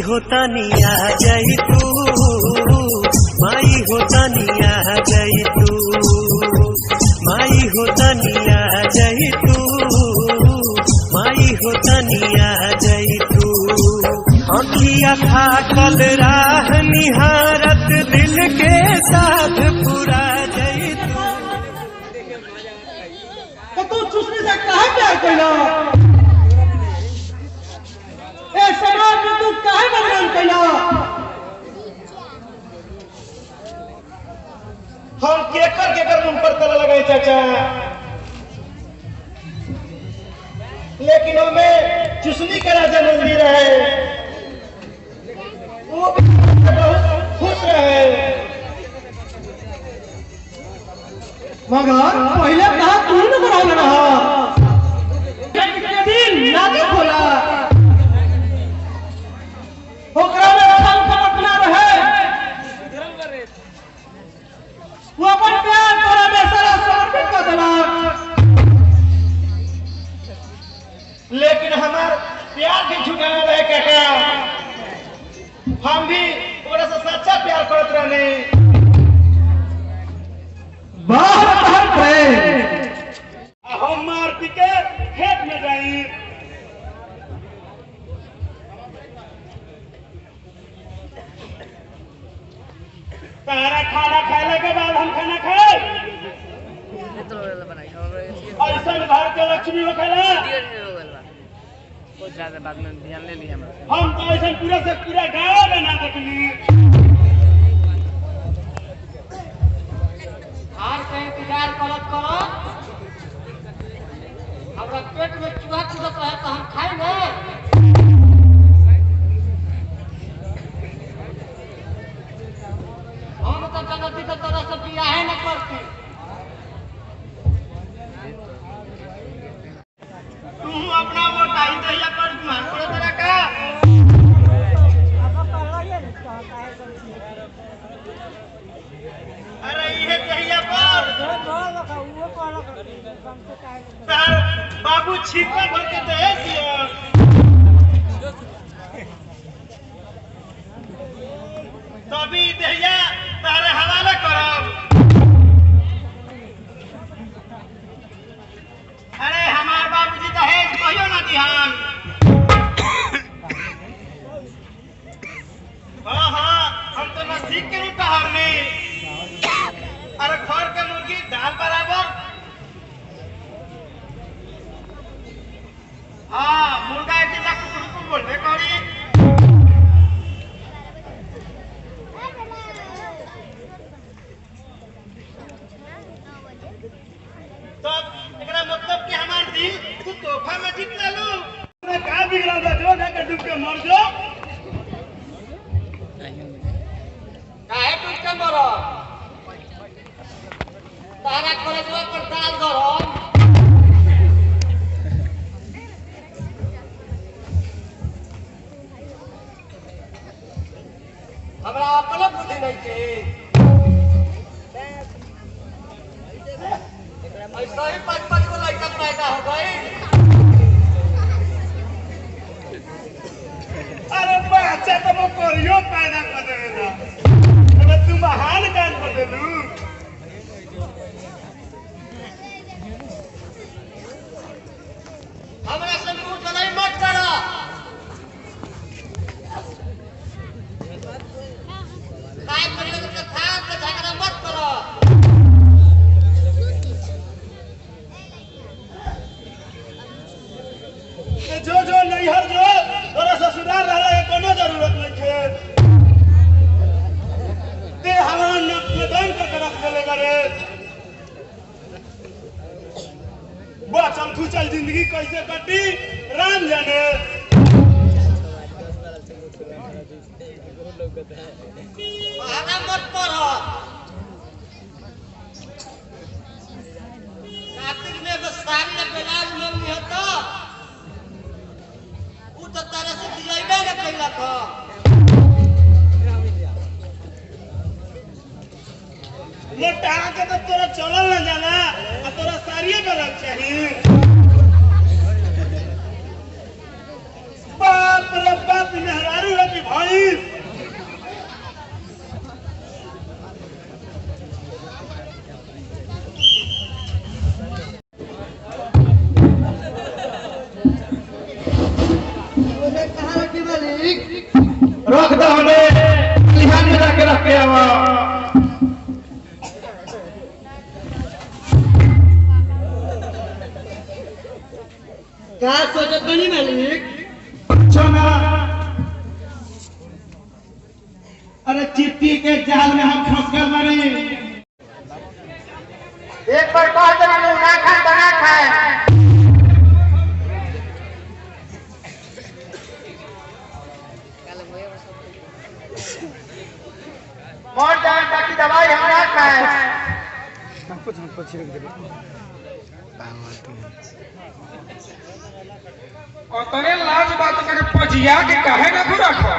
होता निया जाई तू, माई होता निया जाई तू, माई होता निया जाई तू, माई होता निया जाई तू। अखिया था कल राह निहारत दिल के साथ पूरा जाई तू। तो तू चुसने से काहे प्यार कैला? ए समाज में तू काहे बदनाम कैला? हम केकर मुंह पर तला लगाई चाचा, लेकिन हमें चुसनी का राजा मंदिर है, वो भी बहुत खुश रहे। मगर पहले कहा तू न बनाओ रहा, दिन नादी खोला ओकरा में छल कपट ना रहे, वो अपन प्यार तोरा में सारा समर्पित कर देला। लेकिन हमार प्यार भी झुकाना रहे काका, हम भी ओकरा से सच्चा प्यार करत रहने। बाहर बाहर प्रेम हम मार पी के खेत में जाई, तारा खाना खाने के बाद हम खाना खाए, ऐसा घर के लक्ष्मी हो खेला। बाद में ध्यान ले लिया हम तो ऐसा पूरा से पूरा गाँव में ना देखली। हार के इंतजार करत करो, हमरा पेट में चूहा कूदत रहे तो हम खाई ना। हम तो जनती के तरह से बियाहे न करती। तू अपना वो टाइम दैया पर मान पड़ो तेरा का। अरे ये दैया पर तार बाबू छिपा भर के दे दियो, तभी दैया तारे हवाले करब। अरे हमार बाबूजी दहेज कहियो ना दिहान। हाँ हम तो नजदीक के नहीं कहर में। अरे घर के मुर्गी दाल बराबर। हाँ मुर्गा एक दिन कुकुर बोलबे करी। तो एकरा मतलब कि हमार दिल तू तोहफा में जीत लेलू। मैं का बिगड़ल बा, जो जाके डूब के मर जो। काहे डूब के मरो? तारा कलेजवा पर डाल दरो। हमरा अपने बुद्धि नहीं के। ऐसा ही 5-5 को लड़का पैदा हो गई। अरे बच्चा तो वो कोरियो पैदा कर देगा। अबे तू महान काम कर देलू। हमरा से मुंह चलाई मत करो। काय करियो तो था तो झगड़ा मत करो। जो जो नैहर जो तोरा ससुराल रहला है कोनो जरूरत नहीं है। ते हवा मैदान का रख देले करे। बचल खुचल जिंदगी कैसे कटी राम जाने। बहाना मत करो। कार्तिक में एगो साड़ी या ब्लाउज मंगी हो तो तरह से दिलाइबे न कैला था। मोटा के तो तोरा चलल न जाना, आ तोरा साड़िए गलत चाहिए। बाप रे बाप, मेहरारू है कि रख दो हमें लिहान में जाके रख के आवा। क्या सोचत बनी मालिक? अच्छा ना, अरे चिट्ठी के जाल में हम फंस गए बानी। एक बार कह देना ना खाए तो ना खाए। मर जाए ताकि दवाई हम ना खाए। और तने लाज बात तक पजिया के काहे ना को रखो।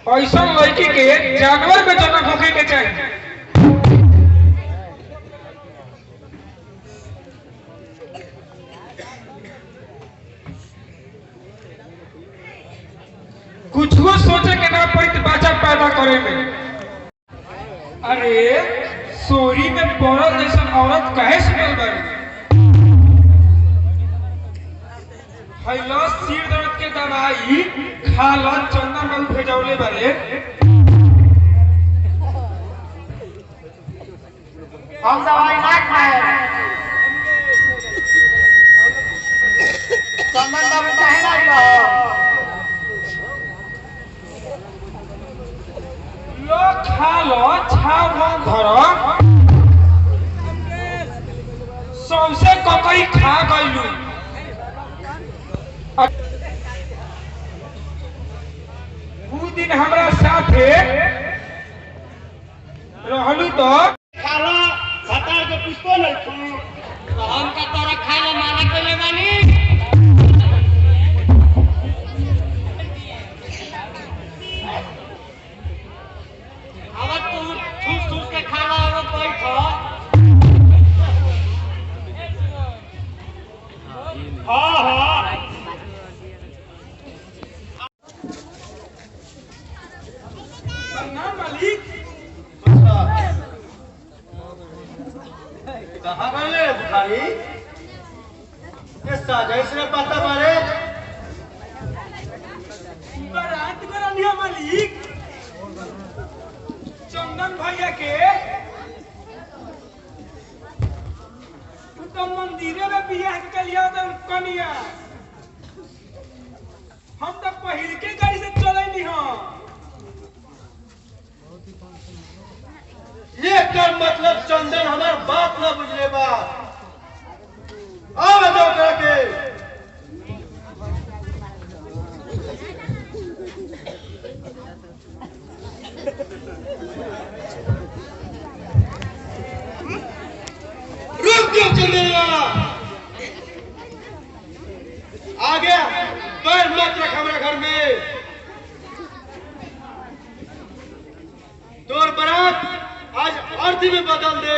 ऐसा लड़की के जानवर में जन्म होके के चाहिए। कुछ को सोचे के ना पड़ी बच्चा पैदा करे में। अरे सोरी में पड़ल जैसा औरत कहे सुनल बारी। हैला सिर दर्द के दवाई खा ला, चंदन बाबू भेजौले बारे। हम दवाई ना खाए। चंदन बाबू चाहे ना लो खा लो, छाव धरो। सौसे ककई खा गईलू। वो दिन हमरा साथे रहलू तो खाला हटा के पुष्पो नहीं खू। हम का तोरा खाए ला माना कइले बानी। अब तू ठूस ठूस के खा ला और बैठ। हाँ हाँ ना मालिक। कहाँ गए बुखारी? ये साजिश ने पता मारे। बारात करा लिया मालिक। चंदन भैया के तो मंदिरे में बियाह के लिया तो कनिया। हम तो पहिल के गाड़ी से चले नहीं हो। ये कर मतलब चंदन हमार बात ना बुझले बा। आओ जाओ करके। रुक क्यों चलेगा? आ गया, पैर मत रख हमारे घर में। तोर बारात आज आरती में बदल दे।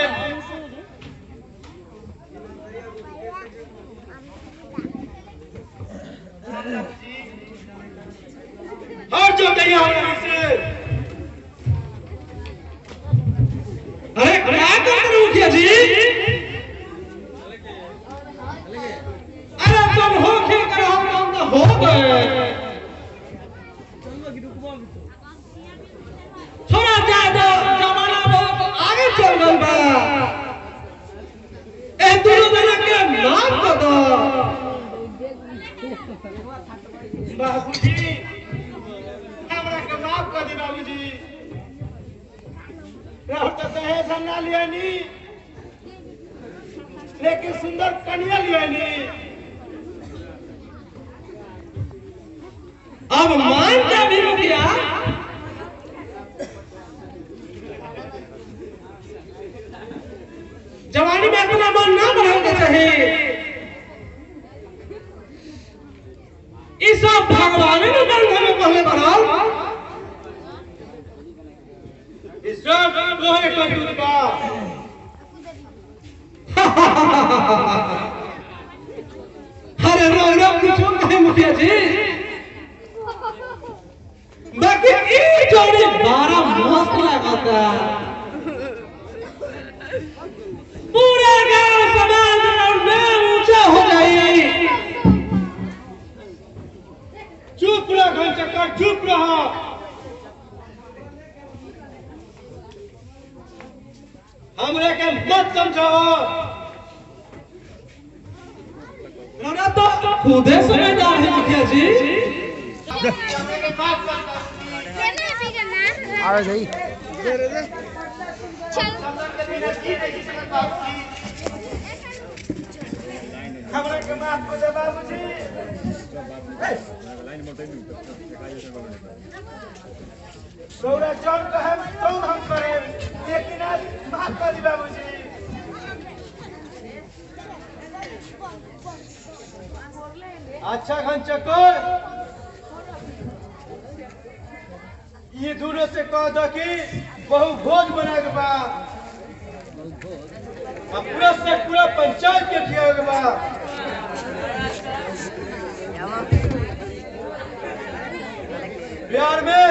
हर जो गई हमारे से। अरे क्या कर रहे हो मुखिया जी? अरे तुम हो खेल कर हम तो हो गए। थोड़ा ज्यादा जमाना बहुत आगे चल गया बा। ए दोनों जना के माफ कर दो। बाबूजी हमरा के माफ कर दी बाबूजी। रहु तो दहेज हम ना लिया नी, लेकिन सुंदर कन्या लिया नी। अब मान जा भी मुखिया। जवानी में अपना मन ना बढ़ाना चाहिए। इस सब भगवान ने बंधन में पहले बढ़ाओ। इस सब लोहे का दूध बा। अरे रो रो कुछ कहे मुखिया जी। बाकी ये जोड़ी 12 मस्त लगाता। पूरा गांव समाज और नाम ऊंचा हो जाए। चुप रह घनचक्कर, चुप रह। हमरे के मत समझाओ। रौरा तो खुदे समझदार है मुखिया जी। आ गई हमरा के माफ कर दे बाबूजी। गौरा जौन कहे तौन हम करे, लेकिन आज माफ कर दी बाबूजी। अच्छा घनचक्कर, ये दोनों से कह दो कि बहु भोज बनाए के बा, पूरा से पूरा पंचायत के खिया के बा। प्यार में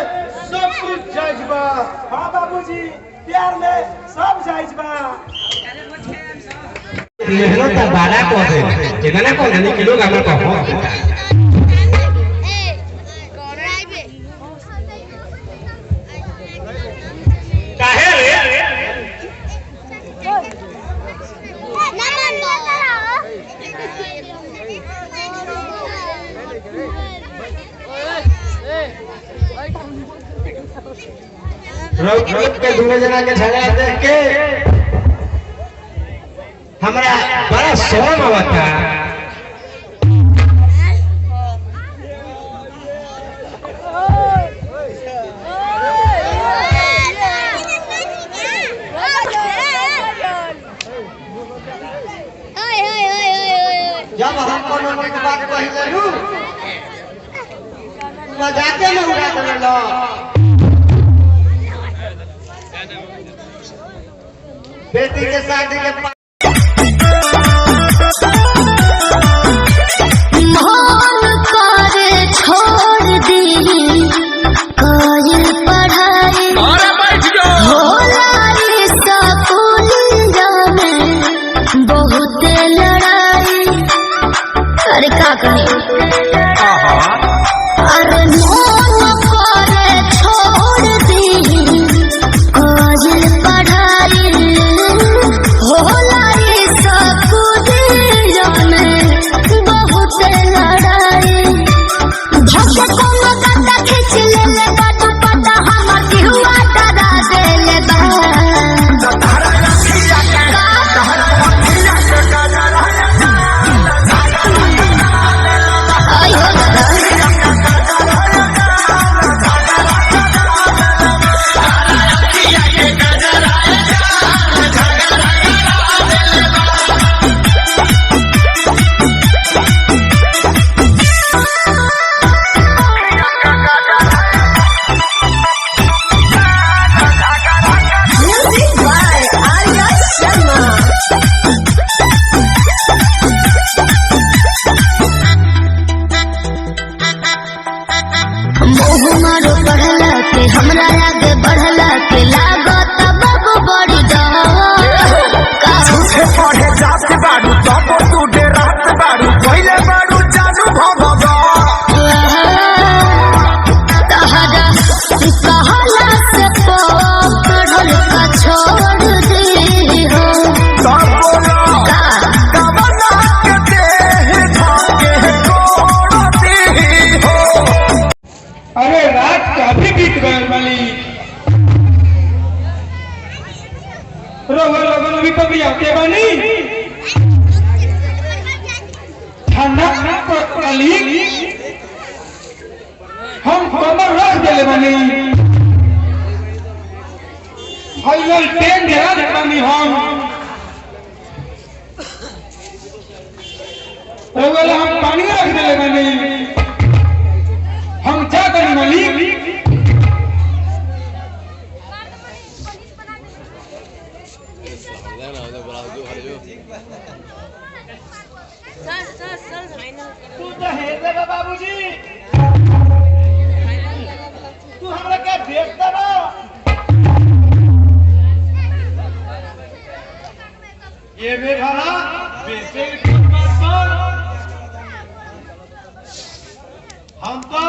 सब कुछ जायज बा। हाँ बाबूजी, प्यार में सब जायज बा। मेहनत का बाला को दे जेना को नहीं कि लोग हमरा को काहे रे रोक के दूर जना के झगड़ा देख के हमरा बड़ा शर्म आवता। जब हम कोनो की बात कहिले नु मजाके में उड़ा देलो। बेटी के शादी के मोहन करे छोड़ दी कोई पढ़ाई होलारी स्कूलिया में बहुत लड़ाई। अरे का कहे अरे मोहन करे छोड़ दी कोई पढ़ाई होलारी स्कूलिया में बहुत लड़ाई। धक्के कोनो गंदा खींच ले बात पता हमर की हुआ डरा दे ले बा। मारो पढ़ला के हमरा आगे बढ़ला के लागत बाबू बड़ी पढ़े जाते बारू तब तू डेरात बारू पहले बारू जानू भगवा। तहरा कहला से पढ़ल का छोड़ दी हो। तब बोला कवना के देह धाके कोड़ती हो। अरे रात काफी बीत गए मालिक। रोहन लोगन अभी तो भी आते बनी ठंडा मालिक। हम कमर रख दिले बनी हल टेन ढेरा दे बनी। हम रोहन हम पानी रख दिले बनी। हम जा करी मालिक। तू तो हेर देगा बाबूजी, तू हमरा क्या देखता ना। ये बेघरा बेचे की बात पर हम तो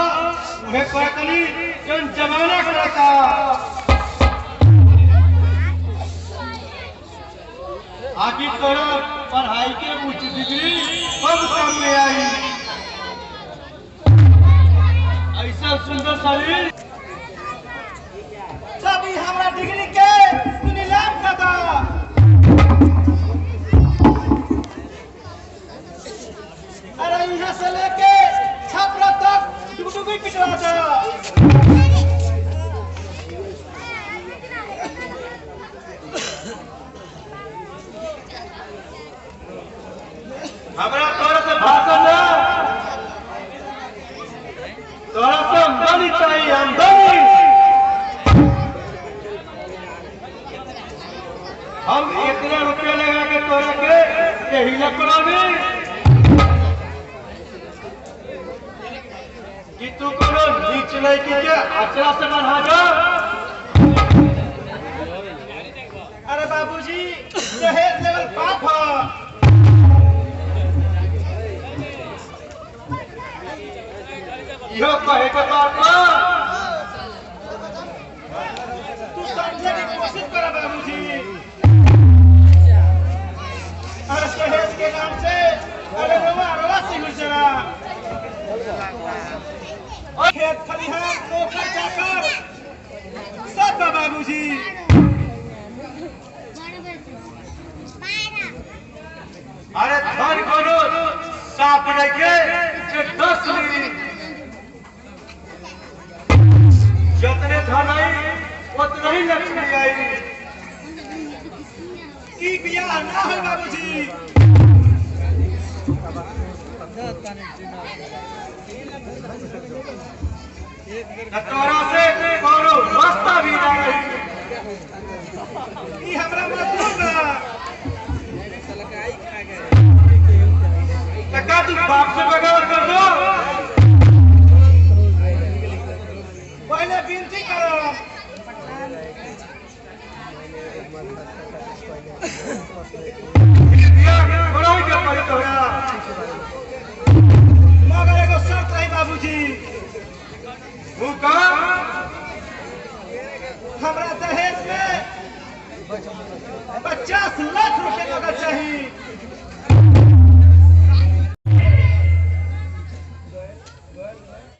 मैं कहतनी जन जमाना करता आगे तोरा पढ़ाई के उच्च डिग्री सब काम में आई ऐसा सुंदर शरीर सभी हमारा डिग्री के नीलाम करता अरे यहाँ से लेके छात्रा तक डुगडुगी पिटवा दो हमारा तोरा से भाषण ना तोरा से आमदनी चाहिए आमदनी हम इतने रुपये लगा के तोरा के यही लकड़ावी कि तू कोनो नीच लड़की के अचरा से बना जा अरे बाबूजी दहेज लेवल पाप है यो कहे के बात तू समझने की कोशिश कर बाबूजी अरे दहेज के नाम से अरे रोवा सिंह जरा खेत खलिहान पोखर जाकर सब बाबूजी अरे धन कोनो साफ रखे जे 10 ली जितने धन आई उतना ही लक्ष्मी आई की बियाह ना है बाबूजी तोरा से कोनो रास्ता भी ना रही ई हमरा मतलब ना टका तू बाप से बगावत कर दो पहले विनती करो बड़ाई के पड़ी तोरा मगर एगो शर्त रही बाबूजी वो का हमरा दहेज में 50 लाख रुपए नगद चाहिए